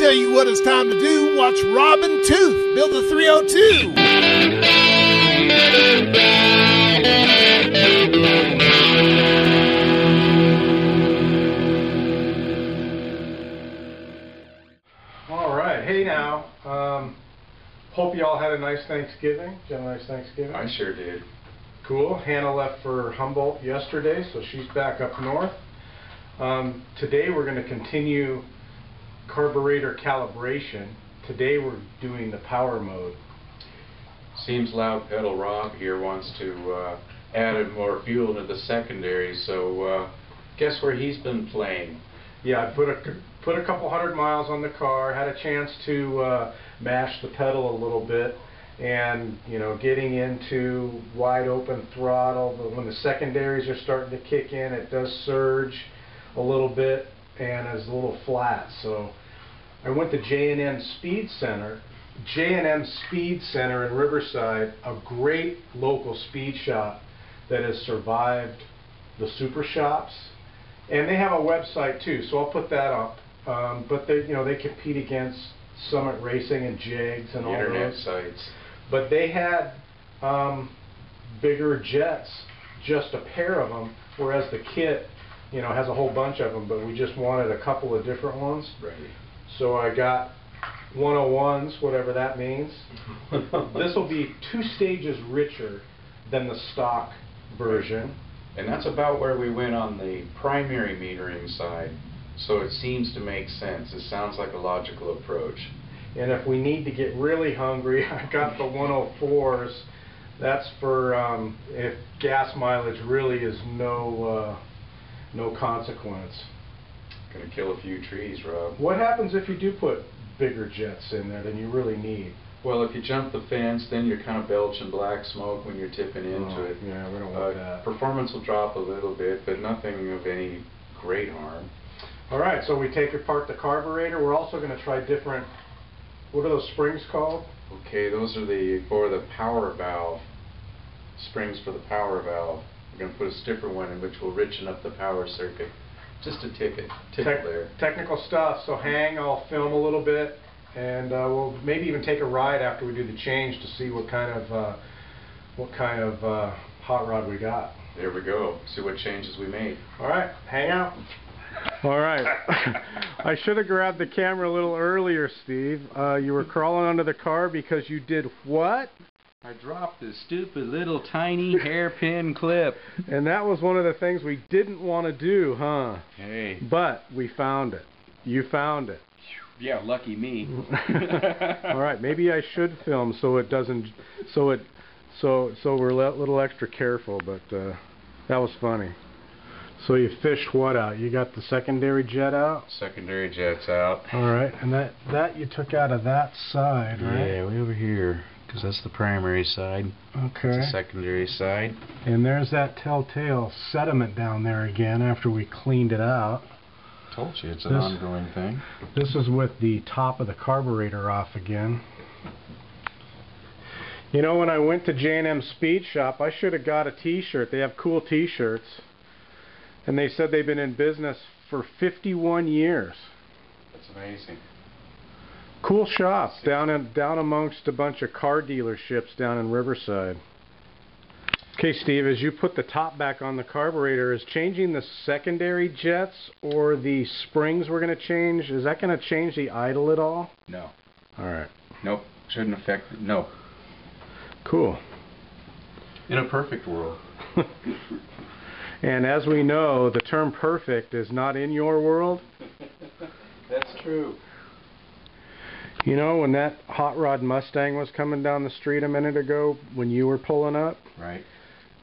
tell you what it's time to do. Watch Robin Tooth build a 302. All right, hey now. Hope you all had a nice Thanksgiving. Did you have a nice Thanksgiving? I sure did. Cool. Hannah left for Humboldt yesterday, so she's back up north. Today we're going to continue carburetor calibration. Today we're doing the power mode. Seems Loud Pedal Rob here wants to add more fuel into the secondary, so guess where he's been playing? Yeah, I put a couple hundred miles on the car, had a chance to mash the pedal a little bit, and you know, getting into wide open throttle. But when the secondaries are starting to kick in, it does surge a little bit and is a little flat. So I went to J&M Speed Center. J&M Speed Center in Riverside, a great local speed shop that has survived the super shops, and they have a website too, so I'll put that up. But they, you know, they compete against Summit Racing and Jigs and all Internet those sites. But they had bigger jets, just a pair of them, whereas the kit, you know, has a whole bunch of them, but we just wanted a couple of different ones. Right. So I got 101s, whatever that means. This will be 2 stages richer than the stock version. And that's about where we went on the primary metering side, so it seems to make sense. It sounds like a logical approach. And if we need to get really hungry, I got the 104s. That's for if gas mileage really is no consequence. Gonna kill a few trees, Rob. What happens if you do put bigger jets in there than you really need? Well, if you jump the fence, then you're kind of belching black smoke when you're tipping into it. Yeah, we don't want that. Performance will drop a little bit, but nothing of any great harm. All right, so we take apart the carburetor. We're also going to try different, what are those springs called? Okay, those are for the power valve, springs for the power valve. We're going to put a stiffer one in, which will richen up the power circuit. Just a tickle there. Technical stuff, so hang, I'll film a little bit, and we'll maybe even take a ride after we do the change to see what kind of hot rod we got. There we go. See what changes we made. All right, hang out. All right. I should have grabbed the camera a little earlier, Steve. You were crawling under the car because you did what? I dropped this stupid little tiny hairpin clip. And that was one of the things we didn't want to do, huh? Hey. But we found it. You found it. Yeah, lucky me. All right, maybe I should film so it doesn't, so we're a little extra careful, but that was funny. So you fished what out? You got the secondary jet out? Secondary jet's out. All right, and that you took out of that side, right? Yeah, way over here, because that's the primary side. Okay. That's the secondary side. And there's that telltale sediment down there again after we cleaned it out. Told you, it's an ongoing thing. This is with the top of the carburetor off again. You know, when I went to J&M Speed Shop, I should have got a t-shirt. They have cool t-shirts. And they said they've been in business for 51 years. That's amazing. Cool shop down amongst a bunch of car dealerships down in Riverside. Okay, Steve, as you put the top back on the carburetor, is changing the secondary jets or the springs we're going to change, is that going to change the idle at all? No. All right. Nope. Shouldn't affect it. No. Cool. In a perfect world. And as we know, the term perfect is not in your world. That's true. You know, when that hot rod Mustang was coming down the street a minute ago, when you were pulling up, right,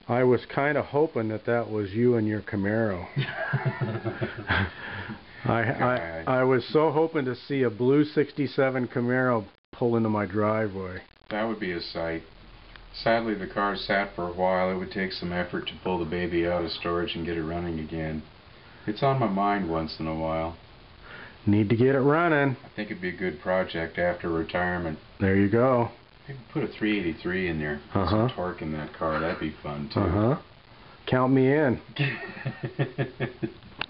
I was kind of hoping that was you and your Camaro. I was so hoping to see a blue 67 Camaro pull into my driveway. That would be a sight. Sadly, the car sat for a while. It would take some effort to pull the baby out of storage and get it running again. It's on my mind once in a while. Need to get it running. I think it'd be a good project after retirement. There you go. Maybe put a 383 in there. Some torque in that car. That'd be fun too. Count me in.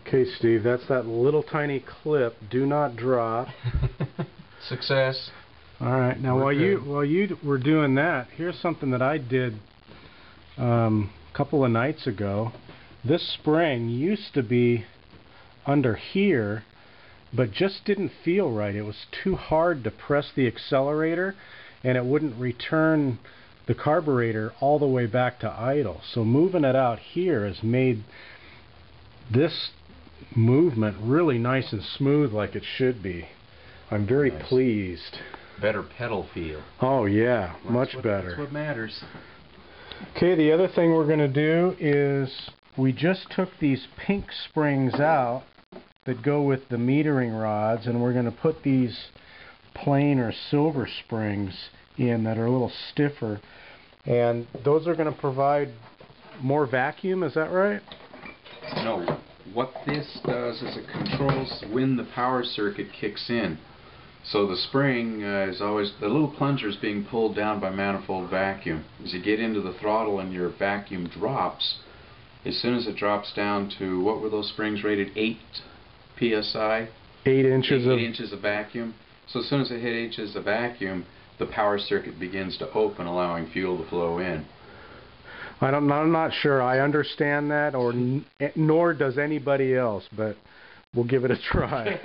Okay, Steve, that's that little tiny clip. Do not drop. Success. All right. Now, while you were doing that, here's something that I did a couple of nights ago. This spring used to be under here, but just didn't feel right. It was too hard to press the accelerator, and it wouldn't return the carburetor all the way back to idle. So moving it out here has made this movement really nice and smooth like it should be. I'm very pleased. Better pedal feel. Oh yeah, much better. That's what matters. Okay, the other thing we're going to do is we just took these pink springs out that go with the metering rods, and we're going to put these plain or silver springs in that are a little stiffer, and those are going to provide more vacuum. Is that right? No, what this does is it controls when the power circuit kicks in. So the spring is always, the little plunger is being pulled down by manifold vacuum. As you get into the throttle and your vacuum drops, as soon as it drops down to, what were those springs rated, 8 psi? 8 inches 8 inches of vacuum. So as soon as it hit 8 inches of vacuum, the power circuit begins to open, allowing fuel to flow in. I'm not sure I understand that, or nor does anybody else, but we'll give it a try.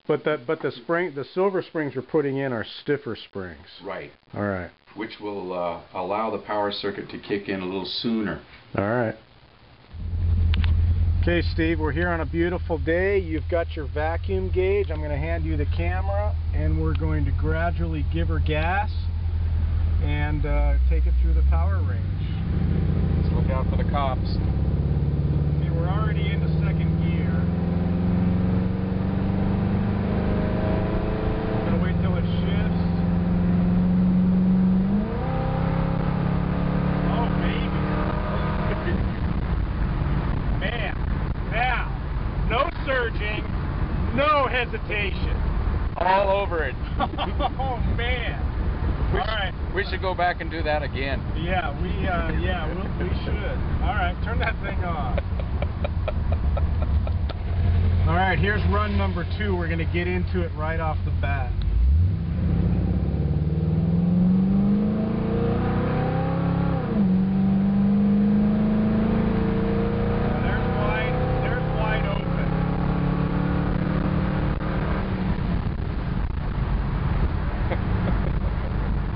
But the silver springs we're putting in are stiffer springs. Right. All right. Which will allow the power circuit to kick in a little sooner. All right. Okay, Steve, we're here on a beautiful day. You've got your vacuum gauge. I'm going to hand you the camera, and we're going to gradually give her gas and take it through the power range. Let's look out for the cops. Okay, we're already into second gear. I'm going to wait till it shifts. Oh, baby. Man, now, no surging, no hesitation. All over it. Oh, man. All right. We should go back and do that again. Yeah, we should. All right, turn that thing off. All right, here's run number 2. We're going to get into it right off the bat. There's wide open.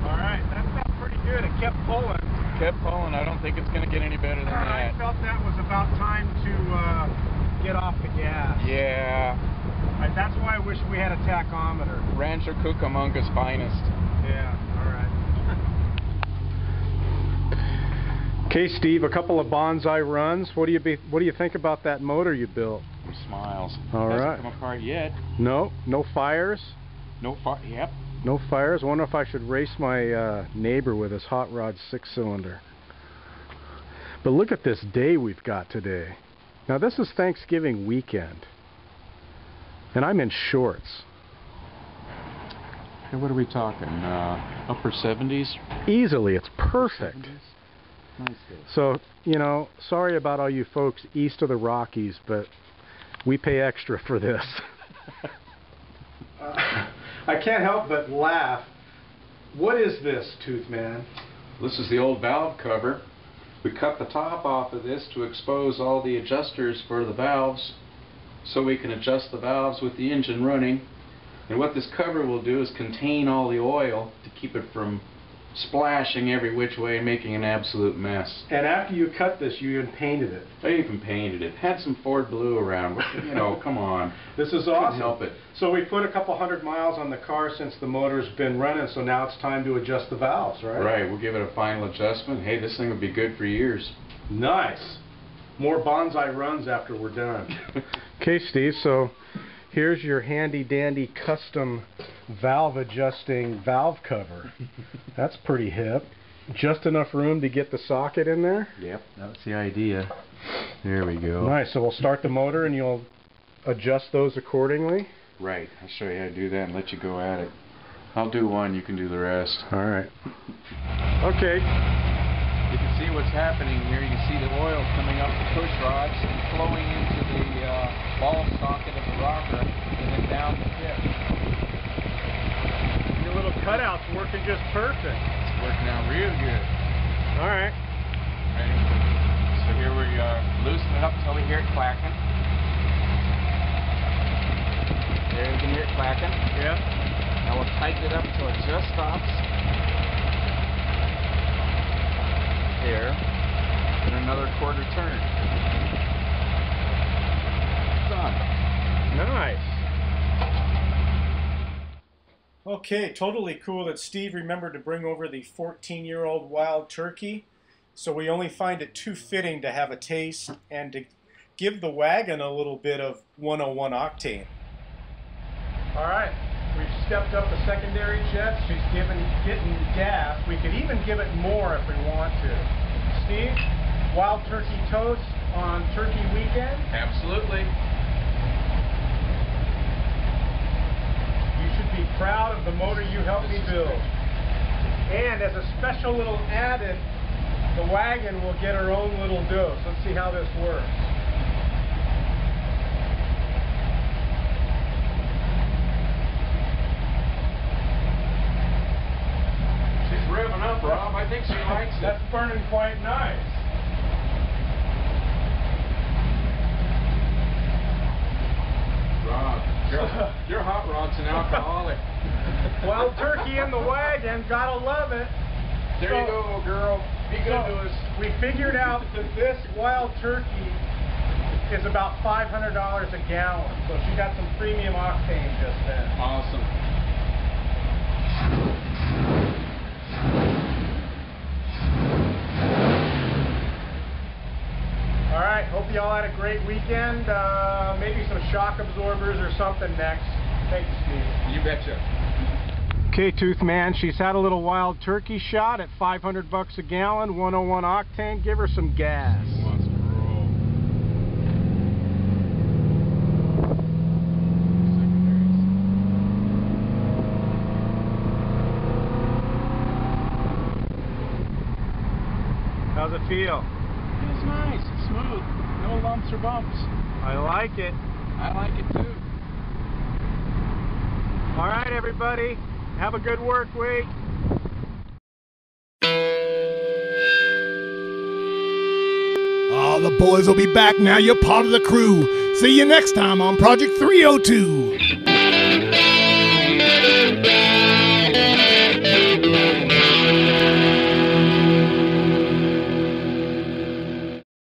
All right, that felt pretty good. It kept pulling. Kept pulling. I don't think it's going to get any better than I that. felt that was about time to get off the gas. Yeah. That's why I wish we had a tachometer. Rancher Cucamonga's finest. Yeah, all right. Okay, Steve, a couple of bonsai runs. What do you think about that motor you built? Smiles. All right. Hasn't come apart yet. No fires? No fire. Yep. No fires. I wonder if I should race my neighbor with his hot rod 6-cylinder. But look at this day we've got today. Now this is Thanksgiving weekend, and I'm in shorts. Hey, what are we talking? Upper 70s? Easily, it's perfect. 70s? Nice day. So, you know, sorry about all you folks east of the Rockies, but we pay extra for this. I can't help but laugh. What is this, Tooth Man? This is the old valve cover. We cut the top off of this to expose all the adjusters for the valves so we can adjust the valves with the engine running. And what this cover will do is contain all the oil to keep it from splashing every which way and making an absolute mess. And after you cut this, you even painted it. I even painted it. Had some Ford blue around. You know, come on. This is awesome. Couldn't help it. So we put a couple hundred miles on the car since the motor's been running, so now it's time to adjust the valves, right? Right. We'll give it a final adjustment. Hey, this thing will be good for years. Nice. More bonsai runs after we're done. Okay, Steve, so here's your handy-dandy custom valve adjusting valve cover. That's pretty hip. Just enough room to get the socket in there? Yep, that's the idea. There we go. Nice, so we'll start the motor and you'll adjust those accordingly? Right, I'll show you how to do that and let you go at it. I'll do one, you can do the rest. Alright. Okay. You can see what's happening here. You can see the oil coming up the push rods and flowing into the ball socket of the rocker and then down the tip. just perfect. It's working out real good. All right. Ready? So here we loosen it up until we hear it clacking. There you can hear it clacking. Yeah. Now we'll tighten it up until it just stops. There. And another quarter turn. Done. Nice. Okay, totally cool that Steve remembered to bring over the 14-year-old wild turkey. So we only find it too fitting to have a taste and to give the wagon a little bit of 101 octane. All right. We've stepped up the secondary jet. She's getting gas. We could even give it more if we want to. Steve, wild turkey toast on turkey weekend? Absolutely. You should be proud of the motor you helped me build. And as a special little added, the wagon will get her own little dose. Let's see how this works. She's revving up, Rob. I think she likes it. That's burning quite nice. Rob, your hot rod's an alcoholic. Wild turkey in the wagon, gotta love it. There you go, girl. Be good to us. We figured out that this wild turkey is about $500 a gallon, so she got some premium octane just then. Awesome. All right, hope you all had a great weekend. Maybe some shock absorbers or something next. Thanks, Steve. You betcha. Okay, Tooth Man, she's had a little wild turkey shot at $500 a gallon, 101 octane. Give her some gas. Wants to roll. How's it feel? Feels nice. It's smooth. No lumps or bumps. I like it. I like it too. All right, everybody. Have a good work week. Oh, the boys will be back now. You're part of the crew. See you next time on Project 302.